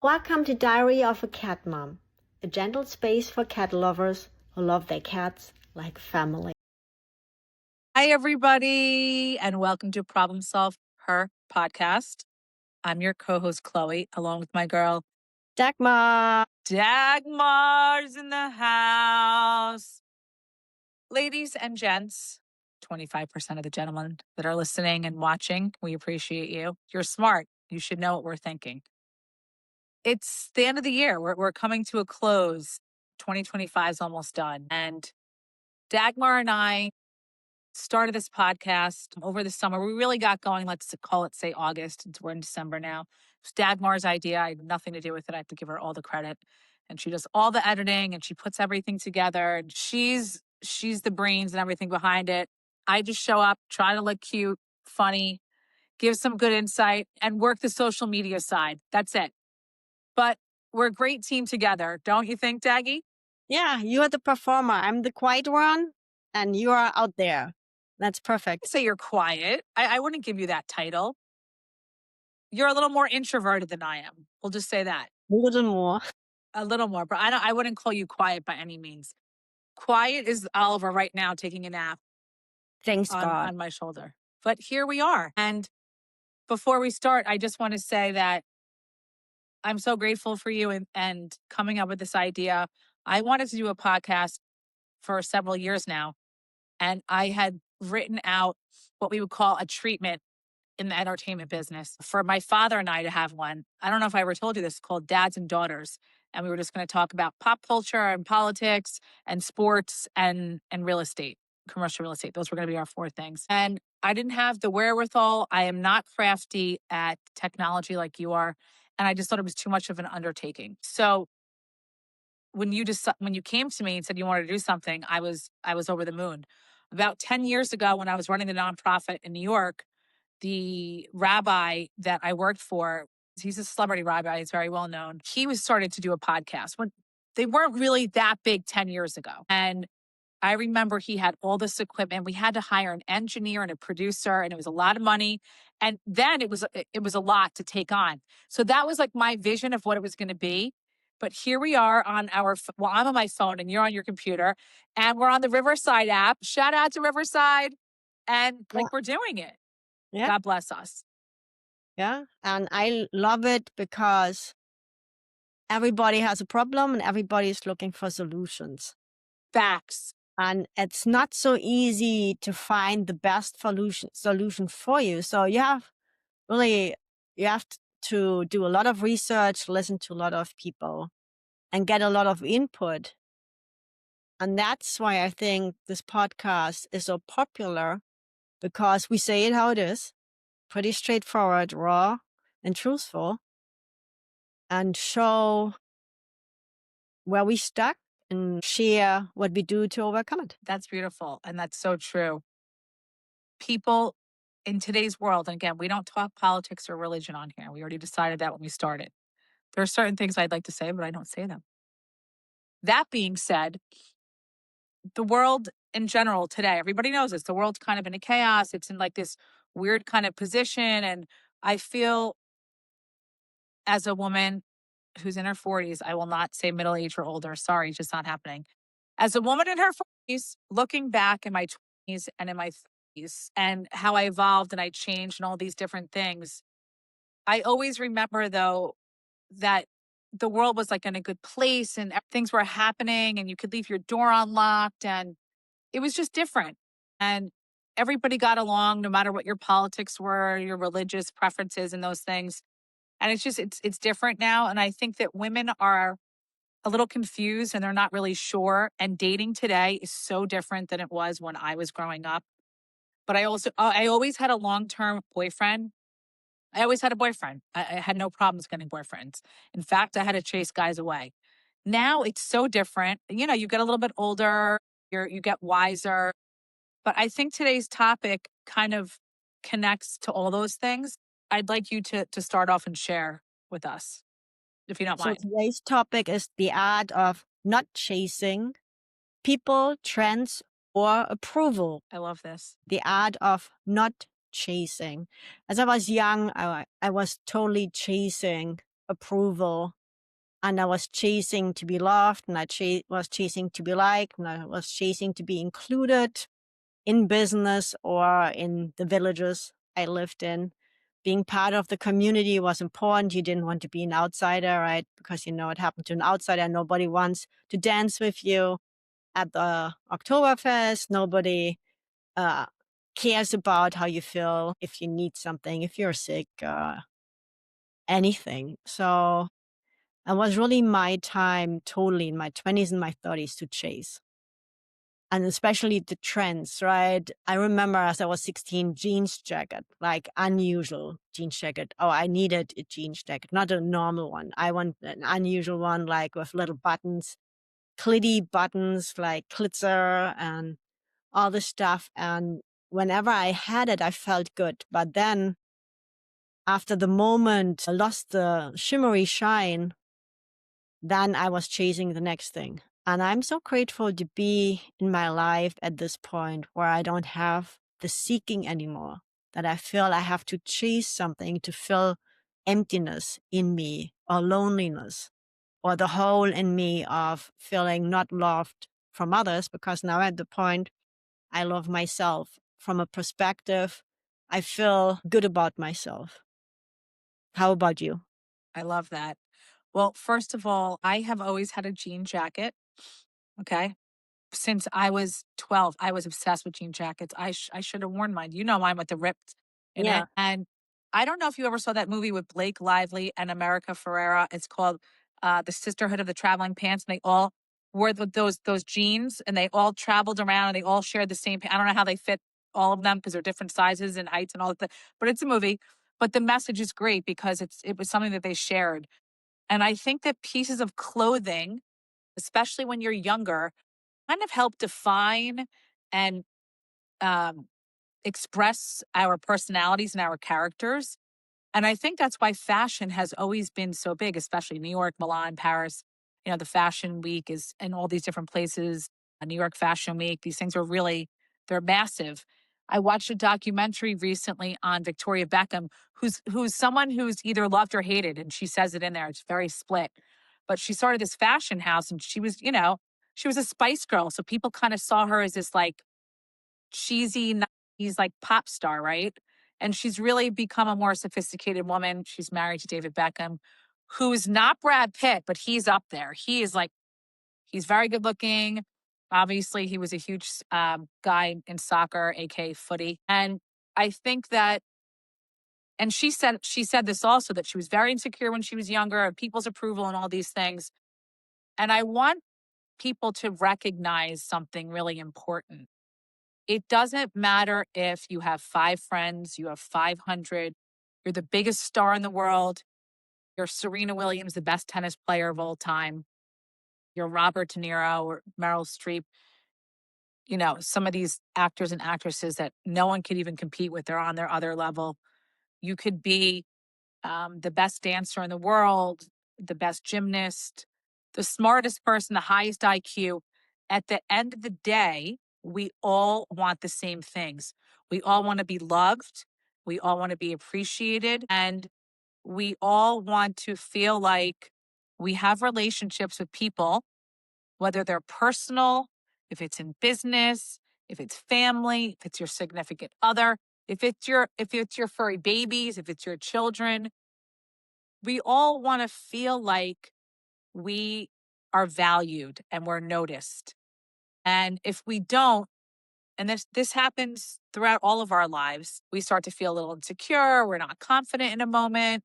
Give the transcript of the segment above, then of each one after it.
Welcome to Diary of a Cat Mom, a gentle space for cat lovers who love their cats like family. Hi, everybody, and welcome to Problem Solve Her podcast. I'm your co-host, Chloe, along with my girl, Dagmar! Dagmar's in the house. Ladies and gents, 25% of the gentlemen that are listening and watching, we appreciate you. You're smart. You should know what we're thinking. It's the end of the year. We're coming to a close. 2025 is almost done. And Dagmar and I started this podcast over the summer. We really got going, let's call it, say, August. We're in December now. It's Dagmar's idea. I had nothing to do with it. I have to give her all the credit. And she does all the editing and she puts everything together. And she's the brains and everything behind it. I just show up, try to look cute, funny, give some good insight, and work the social media side. That's it. But we're a great team together, don't you think, Daggy? Yeah, you are the performer. I'm the quiet one, and you are out there. That's perfect. Say you're quiet. I wouldn't give you that title. You're a little more introverted than I am. We'll just say that. A little more. A little more, but I wouldn't call you quiet by any means. Quiet is Oliver right now taking a nap Thanks, God. on my shoulder. But here we are. And before we start, I just want to say that I'm so grateful for you and coming up with this idea. I wanted to do a podcast for several years now, and I had written out what we would call a treatment in the entertainment business for my father and I to have one. I don't know if I ever told you this, called Dads and Daughters. And we were just going to talk about pop culture and politics and sports and real estate, commercial real estate. Those were going to be our four things. And I didn't have the wherewithal. I am not crafty at technology like you are. And I just thought it was too much of an undertaking. So when you came to me and said you wanted to do something, I was over the moon. About 10 years ago, when I was running the nonprofit in New York, the rabbi that I worked for, he's a celebrity rabbi, he's very well known. He was started to do a podcast when they weren't really that big 10 years ago. And I remember he had all this equipment. We had to hire an engineer and a producer, and it was a lot of money. And then it was a lot to take on. So that was like my vision of what it was going to be. But here we are on I'm on my phone and you're on your computer, and we're on the Riverside app. Shout out to Riverside. And we're doing it. Yeah. God bless us. Yeah. And I love it because everybody has a problem and everybody is looking for solutions. Facts. And it's not so easy to find the best solution for you. So you have to do a lot of research, listen to a lot of people, and get a lot of input. And that's why I think this podcast is so popular, because we say it how it is, pretty straightforward, raw, and truthful, and show where we stuck and share what we do to overcome it. That's beautiful. And that's so true. People in today's world, and again, we don't talk politics or religion on here. We already decided that when we started. There are certain things I'd like to say, but I don't say them. That being said, the world in general today, everybody knows this, the world's kind of in a chaos. It's in like this weird kind of position. And I feel, as a woman who's in her 40s, I will not say middle age or older. Sorry, it's just not happening. As a woman in her 40s, looking back in my 20s and in my 30s and how I evolved and I changed and all these different things, I always remember, though, that the world was like in a good place and things were happening and you could leave your door unlocked and it was just different. And everybody got along no matter what your politics were, your religious preferences and those things. And it's different now. And I think that women are a little confused and they're not really sure. And dating today is so different than it was when I was growing up. But I always had a long-term boyfriend. I always had a boyfriend. I had no problems getting boyfriends. In fact, I had to chase guys away. Now it's so different. You know, you get a little bit older, you get wiser. But I think today's topic kind of connects to all those things. I'd like you to start off and share with us, if you don't mind. So today's topic is the art of not chasing people, trends, or approval. I love this. The art of not chasing. As I was young, I was totally chasing approval, and I was chasing to be loved, and I was chasing to be liked, and I was chasing to be included in business or in the villages I lived in. Being part of the community was important. You didn't want to be an outsider, right? Because you know what happened to an outsider. Nobody wants to dance with you at the Oktoberfest. Nobody uh, cares about how you feel, if you need something, if you're sick, anything. So it was really my time, totally in my 20s and my 30s, to chase. And especially the trends, right? I remember as I was 16, jeans jacket, like unusual jeans jacket. Oh, I needed a jeans jacket, not a normal one. I want an unusual one, like with little buttons, clitty buttons, like glitzer and all this stuff. And whenever I had it, I felt good. But then after the moment I lost the shimmery shine, then I was chasing the next thing. And I'm so grateful to be in my life at this point where I don't have the seeking anymore, that I feel I have to chase something to fill emptiness in me or loneliness or the hole in me of feeling not loved from others, because now at the point I love myself from a perspective I feel good about myself. How about you? I love that. Well, first of all, I have always had a jean jacket. Okay. Since I was 12, I was obsessed with jean jackets. I should have worn mine. You know mine with the ripped in it. Yeah. And I don't know if you ever saw that movie with Blake Lively and America Ferrera. It's called The Sisterhood of the Traveling Pants. And they all wore those jeans and they all traveled around and they all shared the same. I don't know how they fit all of them because they're different sizes and heights and all that. But it's a movie. But the message is great because it was something that they shared. And I think that pieces of clothing, especially when you're younger, kind of help define and um, express our personalities and our characters. And I think that's why fashion has always been so big, especially New York, Milan, Paris. You know, the fashion week is in all these different places. New York Fashion Week, these things are really, they're massive. I watched a documentary recently on Victoria Beckham, who's someone who's either loved or hated, and she says it in there. It's very split. But she started this fashion house, and she was, she was a Spice Girl, so people kind of saw her as this like cheesy 90s like pop star, right? And she's really become a more sophisticated woman. She's married to David Beckham, who's not Brad Pitt, but he's up there. He is like, he's very good looking. Obviously, he was a huge guy in soccer, aka footy. And I think that, and she said this also, that she was very insecure when she was younger, of people's approval and all these things. And I want people to recognize something really important. It doesn't matter if you have 5 friends, you have 500, you're the biggest star in the world, you're Serena Williams, the best tennis player of all time, you're Robert De Niro or Meryl Streep, some of these actors and actresses that no one could even compete with. They're on their other level. You could be the best dancer in the world, the best gymnast, the smartest person, the highest IQ. At the end of the day, we all want the same things. We all want to be loved. We all want to be appreciated. And we all want to feel like we have relationships with people, whether they're personal, if it's in business, if it's family, if it's your significant other, if it's your furry babies, if it's your children. We all want to feel like we are valued and we're noticed. And if we don't, and this happens throughout all of our lives, we start to feel a little insecure, we're not confident in a moment.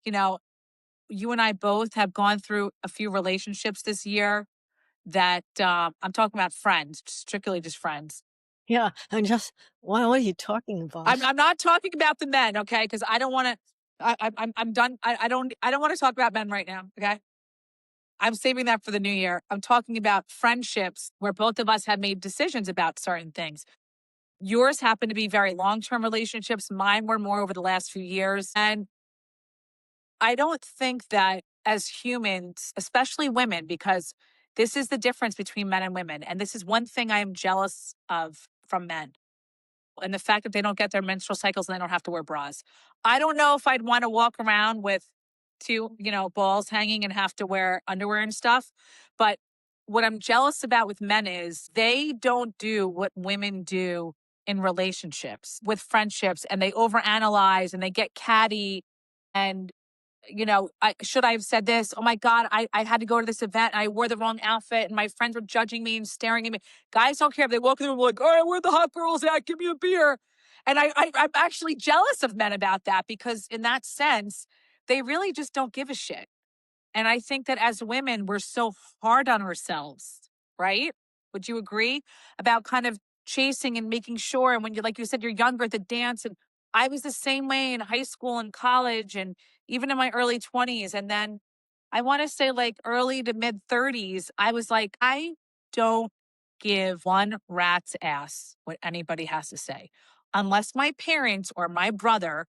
You know, you and I both have gone through a few relationships this year that I'm talking about friends, strictly just friends. Yeah, I'm just, what are you talking I'm about? I'm not talking about the men, okay? Because I don't want to. I'm done. I don't want to talk about men right now. Okay, I'm saving that for the new year. I'm talking about friendships where both of us have made decisions about certain things. Yours happen to be very long term relationships. Mine were more over the last few years. And I don't think that as humans, especially women, because this is the difference between men and women. And this is one thing I am jealous of from men. And the fact that they don't get their menstrual cycles and they don't have to wear bras. I don't know if I'd want to walk around with to, balls hanging and have to wear underwear and stuff. But what I'm jealous about with men is they don't do what women do in relationships with friendships, and they overanalyze and they get catty. And should I have said this? Oh my God, I had to go to this event and I wore the wrong outfit and my friends were judging me and staring at me. Guys don't care if they walk in the room like, all right, where the hot girls at? Give me a beer. And I'm actually jealous of men about that, because in that sense, they really just don't give a shit. And I think that as women, we're so hard on ourselves, right? Would you agree? About kind of chasing and making sure. And when you, like you said, you're younger at the dance. And I was the same way in high school and college and even in my early 20s. And then I want to say like early to mid 30s, I was like, I don't give one rat's ass what anybody has to say. Unless my parents or my brother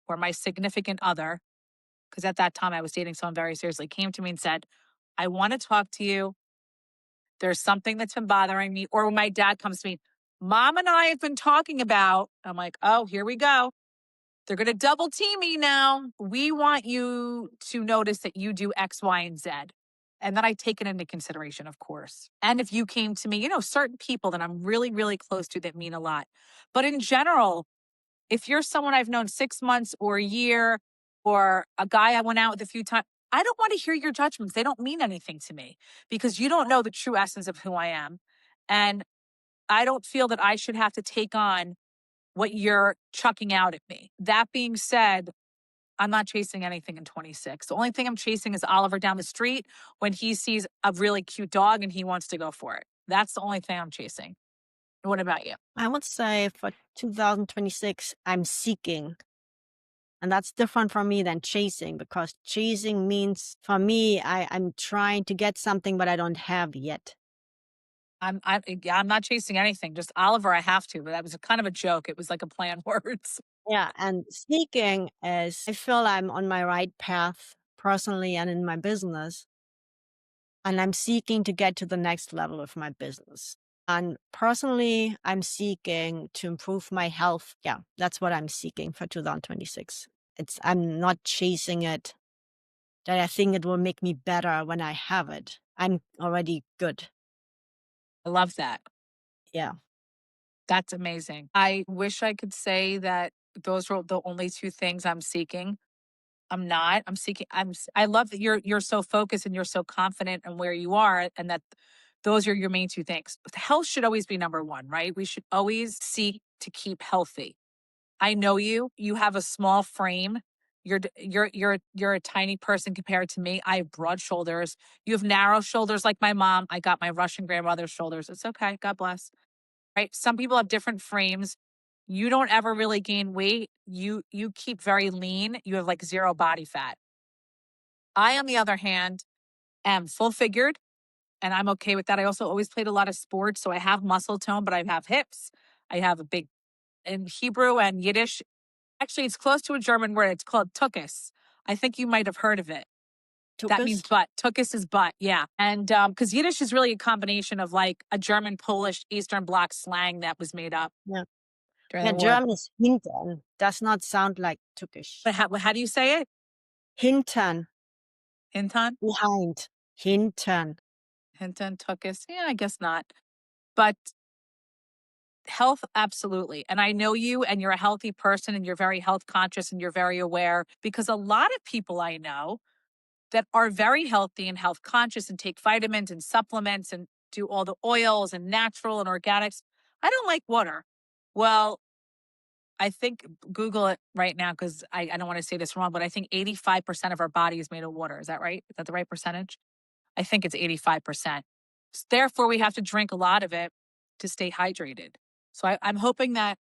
or my significant other, because at that time I was dating someone very seriously, came to me and said, I want to talk to you. There's something that's been bothering me. Or when my dad comes to me, Mom and I have been talking about, I'm like, oh, here we go. They're going to double team me now. We want you to notice that you do X, Y, and Z. And then I take it into consideration, of course. And if you came to me, certain people that I'm really, really close to that mean a lot. But in general, if you're someone I've known 6 months or a year, or a guy I went out with a few times, I don't want to hear your judgments. They don't mean anything to me, because you don't know the true essence of who I am. And I don't feel that I should have to take on what you're chucking out at me. That being said, I'm not chasing anything in 26. The only thing I'm chasing is Oliver down the street when he sees a really cute dog and he wants to go for it. That's the only thing I'm chasing. What about you? I would say for 2026, I'm seeking. And that's different for me than chasing, because chasing means for me, I'm trying to get something, but I don't have yet. Yeah, I'm not chasing anything. Just Oliver, I have to, but that was kind of a joke. It was like a play on words. Yeah. And seeking is, I feel I'm on my right path personally and in my business. And I'm seeking to get to the next level of my business. And personally, I'm seeking to improve my health. Yeah, that's what I'm seeking for 2026. I'm not chasing it, that I think it will make me better when I have it. I'm already good. I love that. Yeah. That's amazing. I wish I could say that those were the only two things I'm seeking. I'm not. I'm seeking. I love that you're so focused and you're so confident in where you are, and that those are your main two things. But health should always be number one, right? We should always seek to keep healthy. I know you. You have a small frame. You're a tiny person compared to me. I have broad shoulders. You have narrow shoulders like my mom. I got my Russian grandmother's shoulders. It's okay. God bless. Right? Some people have different frames. You don't ever really gain weight. You keep very lean. You have like zero body fat. I, on the other hand, am full figured, and I'm okay with that. I also always played a lot of sports, so I have muscle tone, but I have hips. I have a big, in Hebrew and Yiddish. Actually, it's close to a German word. It's called tuchus. I think you might have heard of it. That means Tukas? butt. Tuchus is butt. Yeah. And because Yiddish is really a combination of like a German, Polish, Eastern Bloc slang that was made up Yeah. during Yeah, the war. German is Hintern. Does not sound like Türkisch. But how do you say it? Hintern, Hinton? behind. Hintern. Hinton, Tuchus? Yeah, I guess not. But health, absolutely. And I know you, and you're a healthy person, and you're very health conscious, and you're very aware, because a lot of people I know that are very healthy and health conscious and take vitamins and supplements and do all the oils and natural and organics. I don't like water. Well, I think Google it right now, because I don't want to say this wrong, but I think 85% of our body is made of water. Is that right? Is that the right percentage? I think it's 85%. Therefore, we have to drink a lot of it to stay hydrated. So I'm hoping that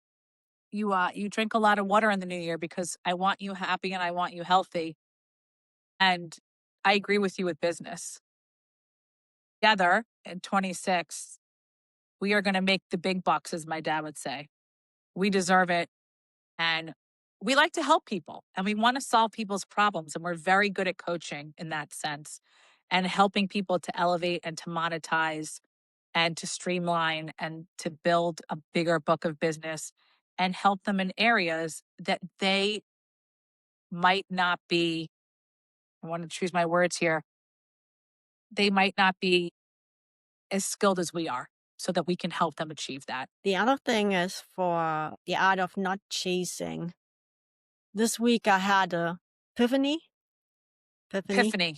you drink a lot of water in the new year, because I want you happy and I want you healthy. And I agree with you with business. Together in 26, we are going to make the big bucks, as my dad would say. We deserve it. And we like to help people and we want to solve people's problems. And we're very good at coaching in that sense, and helping people to elevate and to monetize and to streamline and to build a bigger book of business, and help them in areas that they might not be I want to choose my words here, they might not be as skilled as we are so that we can help them achieve that. The other thing is for the art of not chasing. This week I had a epiphany. Epiphany. Epiphany.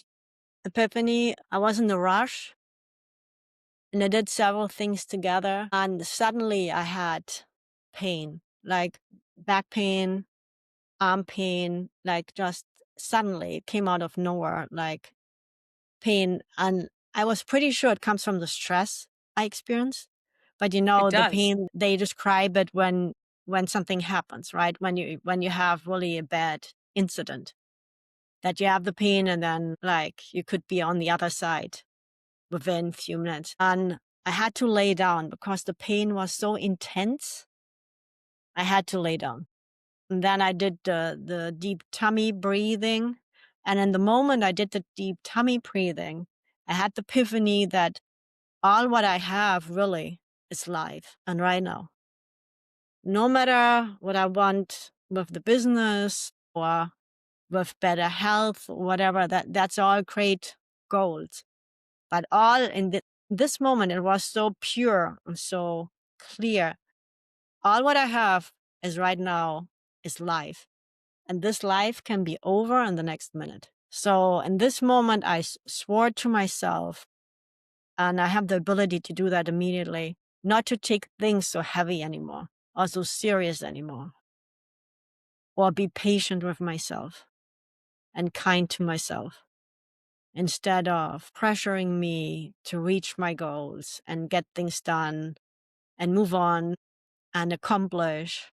Epiphany. I was in a rush and I did several things together. And suddenly I had pain, like back pain, arm pain, like just suddenly it came out of nowhere, like pain. And I was pretty sure it comes from the stress I experienced. But It the does. pain, they describe it when something happens, right? When you have really a bad incident, that you have the pain and then like you could be on the other side within a few minutes. And I had to lay down because the pain was so intense. I had to lay down. And then I did the deep tummy breathing. And in the moment I did the deep tummy breathing, I had the epiphany that all what I have really is life and right now. No matter what I want with the business or with better health or whatever, that's all great goals. But all in this moment, it was so pure and so clear. All what I have is right now is life. And this life can be over in the next minute. So in this moment, I swore to myself, and I have the ability to do that immediately, not to take things so heavy anymore or so serious anymore, or be patient with myself and kind to myself instead of pressuring me to reach my goals and get things done and move on and accomplish.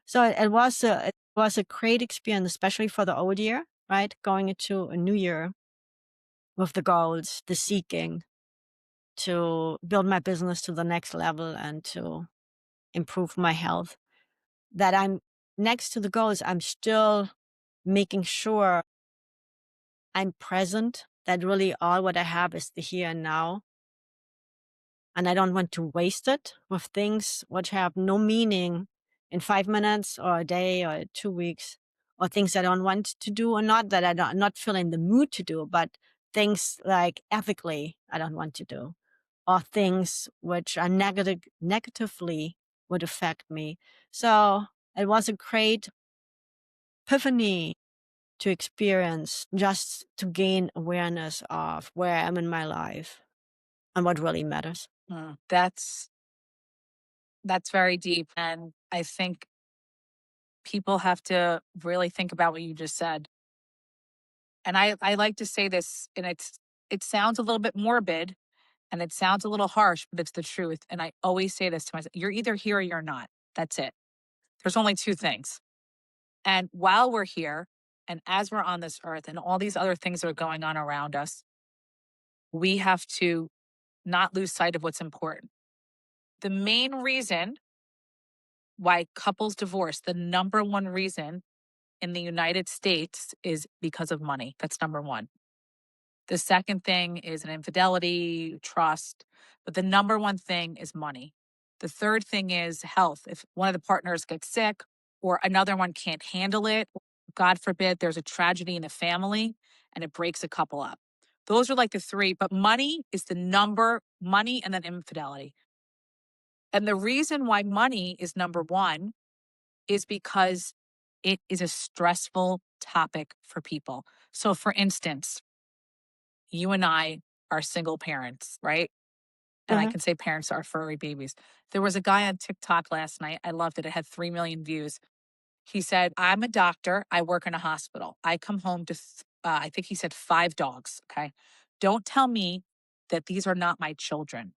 So it was a great experience, especially for the old year, right? Going into a new year with the goals, the seeking to build my business to the next level and to improve my health. That I'm next to the goals, I'm still making sure I'm present, that really all what I have is the here and now. And I don't want to waste it with things which have no meaning in 5 minutes or a day or 2 weeks, or things I don't want to do, or not that I'm not feeling the mood to do, but things like ethically I don't want to do, or things which are negatively would affect me. So it was a great epiphany to experience, just to gain awareness of where I am in my life and what really matters. That's very deep. And I think people have to really think about what you just said. And I like to say this, and it sounds a little bit morbid and it sounds a little harsh, but it's the truth. And I always say this to myself: you're either here or you're not. That's it. There's only two things. And while we're here, and as we're on this earth, and all these other things that are going on around us, we have to not lose sight of what's important. The main reason why couples divorce, the number one reason in the United States, is because of money. That's number one. The second thing is an infidelity, trust, but the number one thing is money. The third thing is health. If one of the partners gets sick or another one can't handle it, God forbid there's a tragedy in the family and it breaks a couple up. Those are like the three, but money is money and then infidelity. And the reason why money is number one is because it is a stressful topic for people. So, for instance, you and I are single parents, right? And I Mhm. can say parents are furry babies. There was a guy on TikTok last night. I loved it. It had 3 million views. He said, I'm a doctor. I work in a hospital. I come home to, I think he said 5 dogs. Okay. Don't tell me that these are not my children,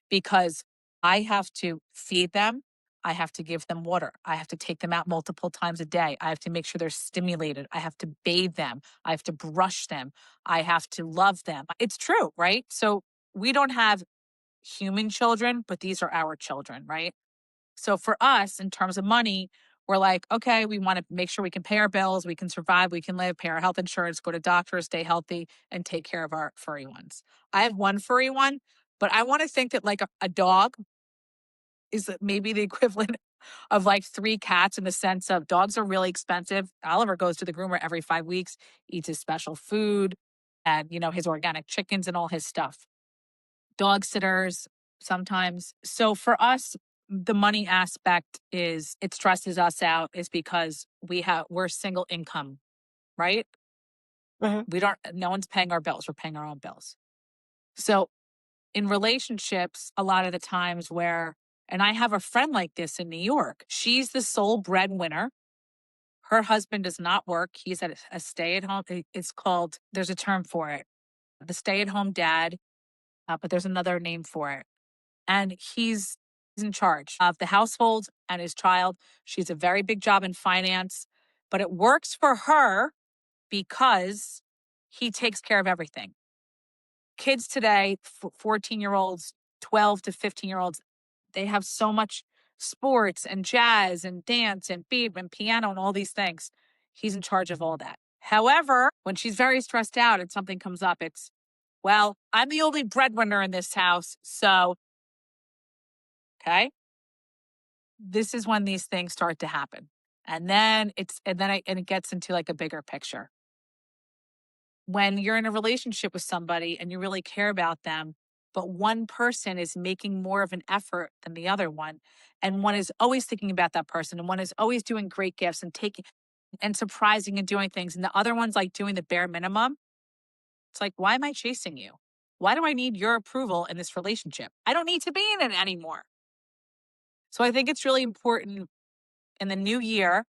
because I have to feed them. I have to give them water. I have to take them out multiple times a day. I have to make sure they're stimulated. I have to bathe them. I have to brush them. I have to love them. It's true, right? So we don't have human children, but these are our children, right? So for us, in terms of money, we're like, okay, we want to make sure we can pay our bills, we can survive, we can live, pay our health insurance, go to doctors, stay healthy, and take care of our furry ones. I have one furry one, but I want to think that like a dog is maybe the equivalent of like 3 cats in the sense of dogs are really expensive. Oliver goes to the groomer every 5 weeks, eats his special food and, his organic chickens and all his stuff. Dog sitters sometimes. So for us, the money aspect is it stresses us out is because we're single income, right? Mhm. We don't no one's paying our bills. We're paying our own bills. So in relationships, a lot of the times where and I have a friend like this in New York. She's the sole breadwinner. Her husband does not work. He's at a stay at home. It's called, there's a term for it, the stay at home dad, but there's another name for it. And he's in charge of the household and his child. She's a very big job in finance, but it works for her because he takes care of everything. Kids today, 14-year-olds, 12 to 15-year-olds, they have so much sports and jazz and dance and beat and piano and all these things. He's in charge of all that. However, when she's very stressed out and something comes up, it's, well, I'm the only breadwinner in this house. So, okay, this is when these things start to happen. And then it gets into like a bigger picture. When you're in a relationship with somebody and you really care about them, but one person is making more of an effort than the other one, and one is always thinking about that person, and one is always doing great gifts and taking and surprising and doing things, and the other one's like doing the bare minimum. It's like, why am I chasing you? Why do I need your approval in this relationship? I don't need to be in it anymore. So I think it's really important in the new year,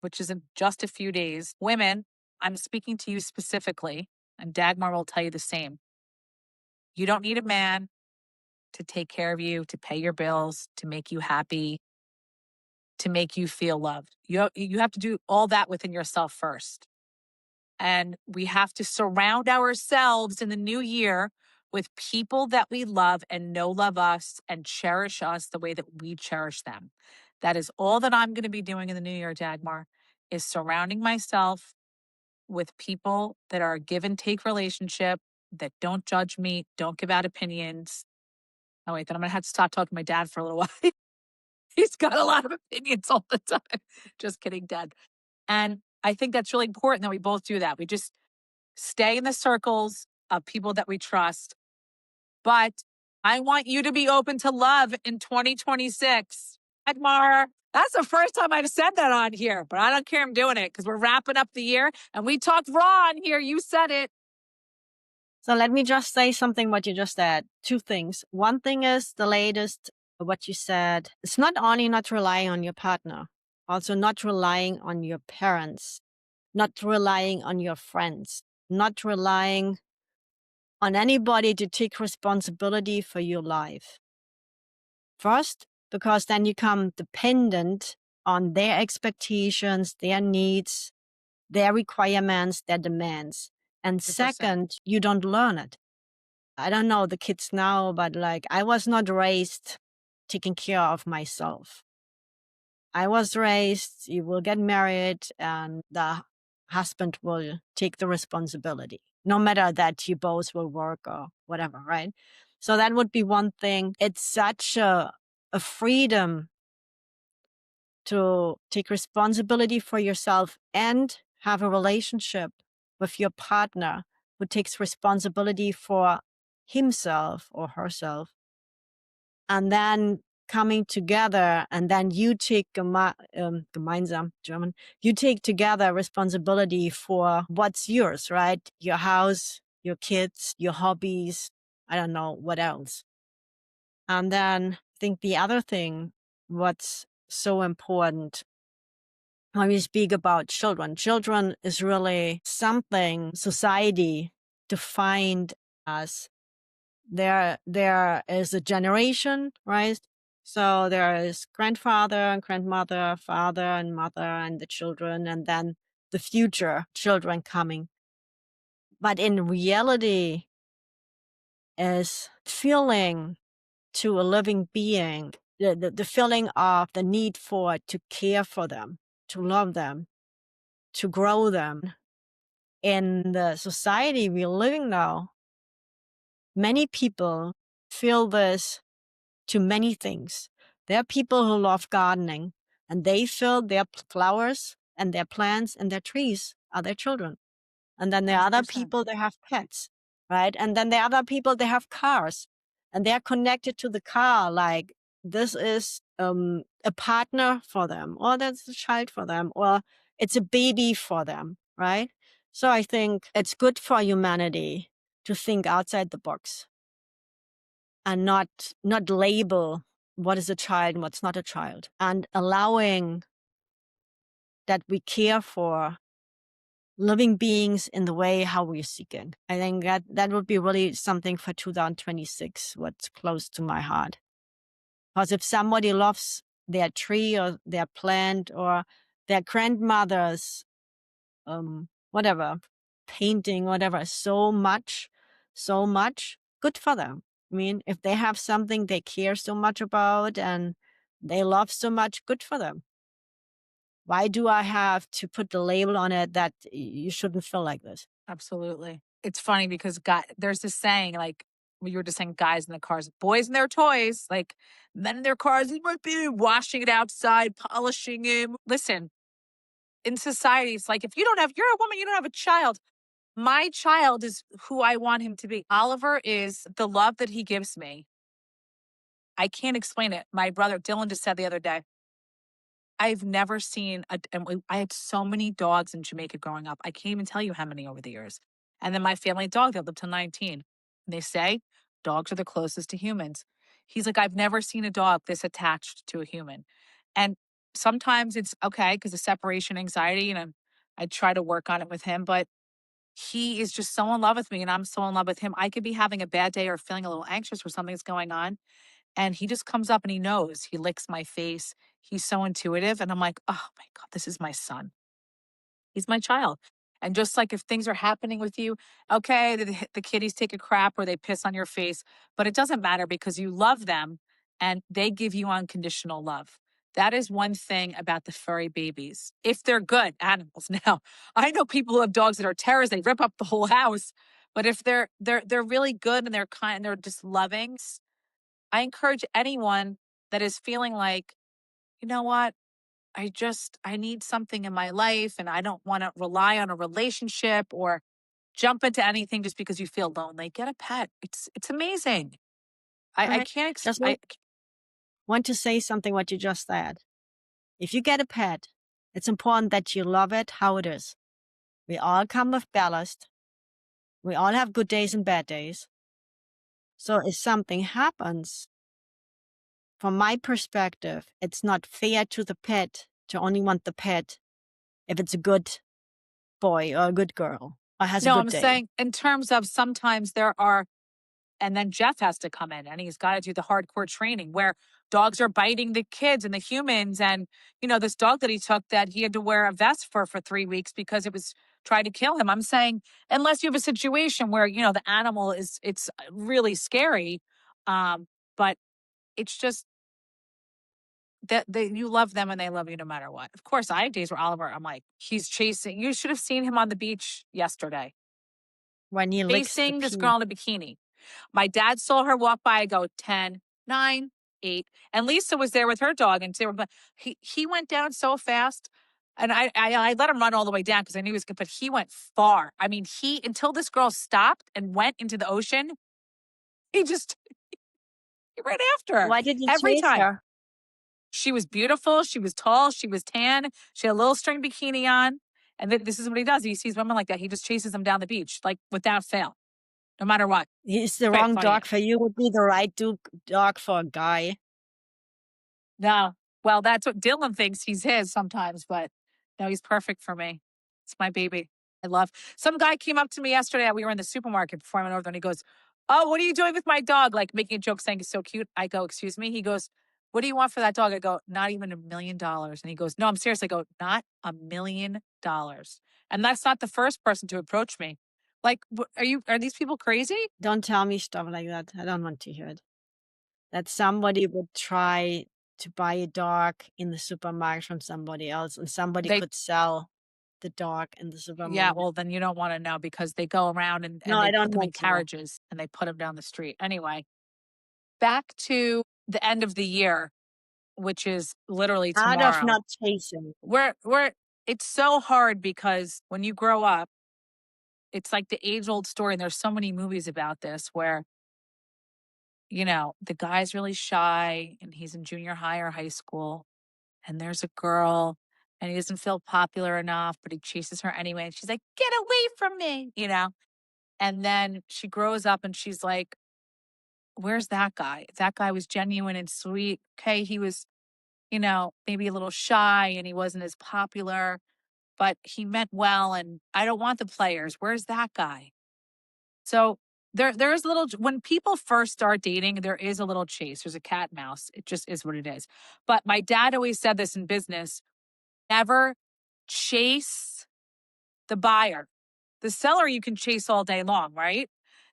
which is in just a few days, women, I'm speaking to you specifically, and Dagmar will tell you the same. You don't need a man to take care of you, to pay your bills, to make you happy, to make you feel loved. You have to do all that within yourself first. And we have to surround ourselves in the new year with people that we love and know love us and cherish us the way that we cherish them. That is all that I'm going to be doing in the new year, Dagmar, is surrounding myself with people that are a give and take relationship, that don't judge me, don't give out opinions. Oh, wait, then I'm going to have to stop talking to my dad for a little while. He's got a lot of opinions all the time. Just kidding, Dad. And I think that's really important that we both do that. We just stay in the circles of people that we trust. But I want you to be open to love in 2026. Dagmar, that's the first time I've said that on here, but I don't care. I'm doing it because we're wrapping up the year and we talked raw on here. You said it. So let me just say something what you just said. Two things. One thing is the latest, what you said. It's not only not relying on your partner, also not relying on your parents, not relying on your friends, not relying on anybody to take responsibility for your life. First, because then you come dependent on their expectations, their needs, their requirements, their demands. And 100%. second, you don't learn it. I don't know the kids now, but like I was not raised taking care of myself. I was raised, you will get married and the husband will take the responsibility, no matter that you both will work or whatever, right? So that would be one thing. It's such a freedom to take responsibility for yourself and have a relationship with your partner who takes responsibility for himself or herself. And then coming together, and then you take gemeinsam, German, you take together responsibility for what's yours, right? Your house, your kids, your hobbies, I don't know what else. And then I think the other thing, what's so important when we speak about children, children is really something society defined as. There is a generation, right? So there is grandfather and grandmother, father and mother, and the children, and then the future children coming. But in reality, is feeling to a living being, the feeling of the need for to care for them, to love them, to grow them. In the society we're living now, many people feel this to many things. There are people who love gardening, and they fill their flowers and their plants and their trees are their children. And then there are other 100%. people that have pets, right? And then there are other people that have cars, and they're connected to the car. Like this is a partner for them, or that's a child for them, or it's a baby for them, right? So I think it's good for humanity to think outside the box and not label what is a child and what's not a child, and allowing that we care for living beings in the way how we're seeking. I think that would be really something for 2026, what's close to my heart. Because if somebody loves their tree or their plant or their grandmother's whatever, painting, whatever, so much, good for them. I mean, if they have something they care so much about and they love so much, good for them. Why do I have to put the label on it that you shouldn't feel like this? Absolutely. It's funny because there's this saying, like, you were just saying guys in the cars, boys in their toys, like men in their cars, they might be washing it outside, polishing it. Listen, in society, it's like if you're a woman, you don't have a child. My child is who I want him to be. Oliver is the love that he gives me. I can't explain it. My brother Dylan just said the other day, I've never seen I had so many dogs in Jamaica growing up. I can't even tell you how many over the years. And then my family dog, they lived till 19. And they say dogs are the closest to humans. He's like, I've never seen a dog this attached to a human. And sometimes it's okay because of separation anxiety, and I try to work on it with him, but he is just so in love with me and I'm so in love with him. I could be having a bad day or feeling a little anxious or something's going on. And he just comes up and he knows. He licks my face. He's so intuitive. And I'm like, oh my God, this is my son. He's my child. And just like if things are happening with you, okay, the kitties take a crap or they piss on your face, but it doesn't matter because you love them and they give you unconditional love. That is one thing about the furry babies. If they're good animals. Now, I know people who have dogs that are terrors, they rip up the whole house. But if they're really good and they're kind and they're just loving, I encourage anyone that is feeling like, you know what? I need something in my life and I don't want to rely on a relationship or jump into anything just because you feel lonely. Get a pet. It's amazing. I Okay. can't Just want to say something what you just said. If you get a pet, it's important that you love it how it is. We all come with ballast. We all have good days and bad days. So if something happens, from my perspective, it's not fair to the pet to only want the pet if it's a good boy or a good girl or has a No, good I'm day. saying in terms of sometimes there are. And then Jeff has to come in and he's got to do the hardcore training where dogs are biting the kids and the humans. And, this dog that he took that he had to wear a vest for 3 weeks because it was trying to kill him. I'm saying, unless you have a situation where, the animal it's really scary. But it's just that you love them and they love you no matter what. Of course, I have days where Oliver, I'm like, he's chasing. You should have seen him on the beach yesterday, When he licks the chasing this pee. girl in a bikini. My dad saw her walk by. I go 10, 9, 8, and Lisa was there with her dog, and but he went down so fast, and I let him run all the way down because I knew he was good, but he went far. I mean, he until this girl stopped and went into the ocean, he just he ran after her Why did you every chase time. her? She was beautiful. She was tall. She was tan. She had a little string bikini on. And this is what he does. He sees women like that. He just chases them down the beach, like without fail, no matter what. He's the Quite wrong funny. dog for you. Would be the right dog for a guy. No. Well, that's what Dylan thinks he's his sometimes, but no, he's perfect for me. It's my baby. I love. Some guy came up to me yesterday. We were in the supermarket before I went over there, and he goes, "Oh, what are you doing with my dog?" Like making a joke, saying he's so cute. I go, "Excuse me." He goes, "What do you want for that dog?" I go, "Not even $1 million." And he goes, "No, I'm serious." I go, "Not $1 million." And that's not the first person to approach me. Like, Are these people crazy? Don't tell me stuff like that. I don't want to hear it. That somebody would try to buy a dog in the supermarket from somebody else and somebody They could sell the dog in the Yeah, supermarket. well, then you don't wanna know because they go around No, and they I put don't them in want to know. carriages and they put them down the street. Anyway, back to the end of the year. which is literally Out of tomorrow. not chasing. We're it's so hard because when you grow up, it's like the age old story. And there's so many movies about this where, the guy's really shy and he's in junior high or high school, and there's a girl and he doesn't feel popular enough, but he chases her anyway. And she's like, get away from me. And then she grows up and she's like, where's that guy? That guy was genuine and sweet. Okay. He was, maybe a little shy and he wasn't as popular, but he meant well. And I don't want the players. Where's that guy? So there is a little, when people first start dating, there is a little chase. There's a cat and mouse. It just is what it is. But my dad always said this in business: never chase the buyer. The seller you can chase all day long, right?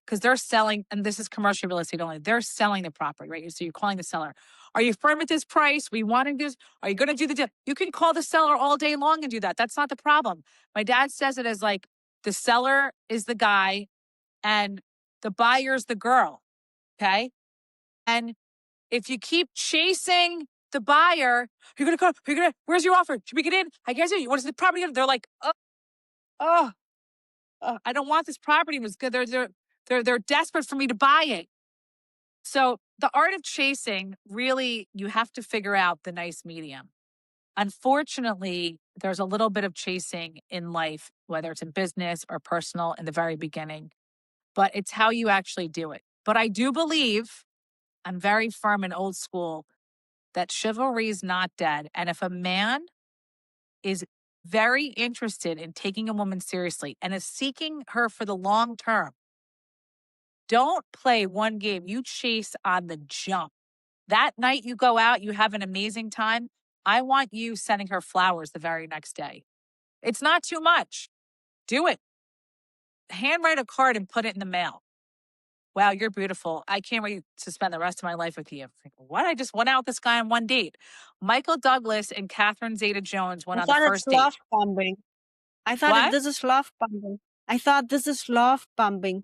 Because they're selling, and this is commercial real estate only. They're selling the property, right? So you're calling the seller. Are you firm at this price? We want to do this. Are you going to do the deal? You can call the seller all day long and do that. That's not the problem. My dad says it as like the seller is the guy and the buyer's the girl. Okay. And if you keep chasing the buyer, you're going to come, where's your offer? Should we get in? I guess you want to see the property? They're like, oh, I don't want this property. It was good. They're desperate for me to buy it. So the art of chasing, really, you have to figure out the nice medium. Unfortunately, there's a little bit of chasing in life, whether it's in business or personal in the very beginning, but it's how you actually do it. But I do believe, I'm very firm and old school, that chivalry is not dead. And if a man is very interested in taking a woman seriously and is seeking her for the long term, don't play one game. You chase on the jump. That night you go out, you have an amazing time. I want you sending her flowers the very next day. It's not too much. Do it. Handwrite a card and put it in the mail. Wow, you're beautiful. I can't wait to spend the rest of my life with you. Like, what? I just went out with this guy on one date. Michael Douglas and Catherine Zeta Jones went I on the thought it's first date. love bombing. I thought What? this is love bombing. I thought this is love bombing.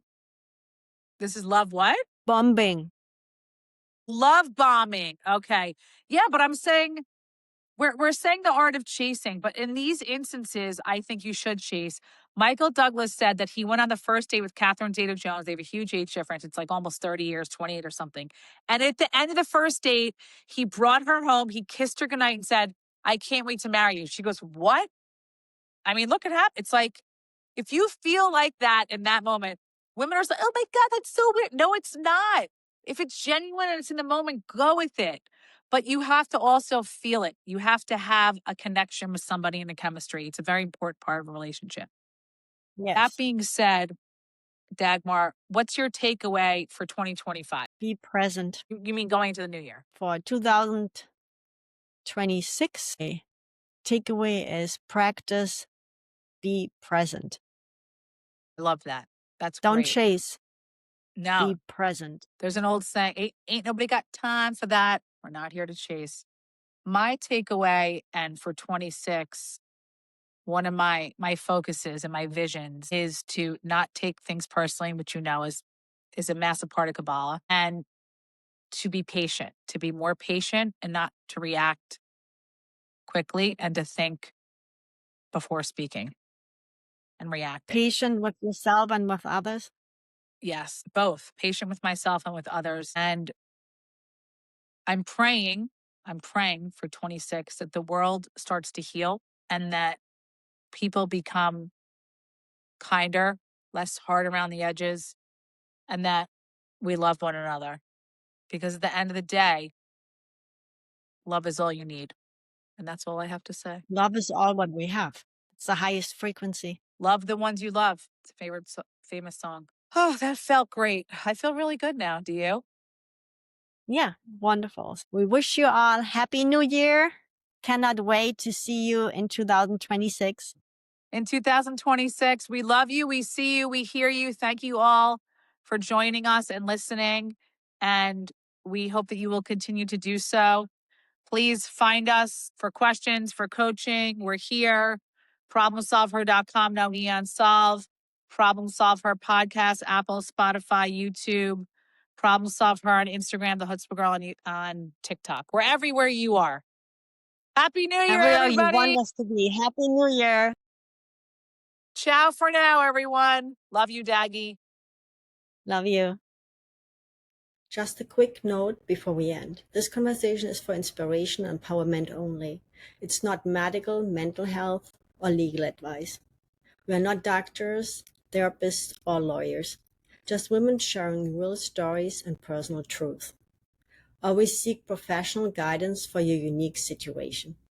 This is love what? Bombing. Love bombing. Okay. Yeah, but I'm saying we're saying the art of chasing, but in these instances, I think you should chase. Michael Douglas said that he went on the first date with Catherine Zeta-Jones. They have a huge age difference. It's like almost 30 years, 28 or something. And at the end of the first date, he brought her home. He kissed her goodnight and said, I can't wait to marry you. She goes, what? I mean, look at that. It's like, if you feel like that in that moment, women are like, oh my God, that's so weird. No, it's not. If it's genuine and it's in the moment, go with it. But you have to also feel it. You have to have a connection with somebody in the chemistry. It's a very important part of a relationship. That Yes. being said, Dagmar, what's your takeaway for 2025? Be present You mean going into the new year? for 2026. Takeaway is practice, be present. I love that. That's Don't great. chase, No, be present. there's an old saying, ain't nobody got time for that. We're not here to chase. My takeaway, and for 26, one of my focuses and my visions is to not take things personally, which is a massive part of Kabbalah, and to be patient, to be more patient and not to react quickly and to think before speaking and reacting. Patient with yourself and with others. Yes, both patient with myself and with others. And I'm praying, I'm praying for 26 that the world starts to heal and that people become kinder, less hard around the edges, and that we love one another. Because at the end of the day, love is all you need. And that's all I have to say. Love is all what we have. It's the highest frequency. Love the ones you love. It's a famous song. Oh, that felt great. I feel really good now. Do you? Yeah, wonderful. We wish you all Happy New Year. Cannot wait to see you in 2026. In 2026, we love you. We see you. We hear you. Thank you all for joining us and listening. And we hope that you will continue to do so. Please find us for questions, for coaching. We're here. ProblemSolvHer.com. Now Neon Solve. Problem Solve Her podcast, Apple, Spotify, YouTube. Problem Solve Her on Instagram, the Chutzpah Girl on TikTok. We're everywhere you are. Happy New Year, Everywhere you everybody. want us to be. Happy New Year. Ciao for now, everyone. Love you, Daggy. Love you. Just a quick note before we end. This conversation is for inspiration and empowerment only. It's not medical, mental health, or legal advice. We are not doctors, therapists, or lawyers. Just women sharing real stories and personal truth. Always seek professional guidance for your unique situation.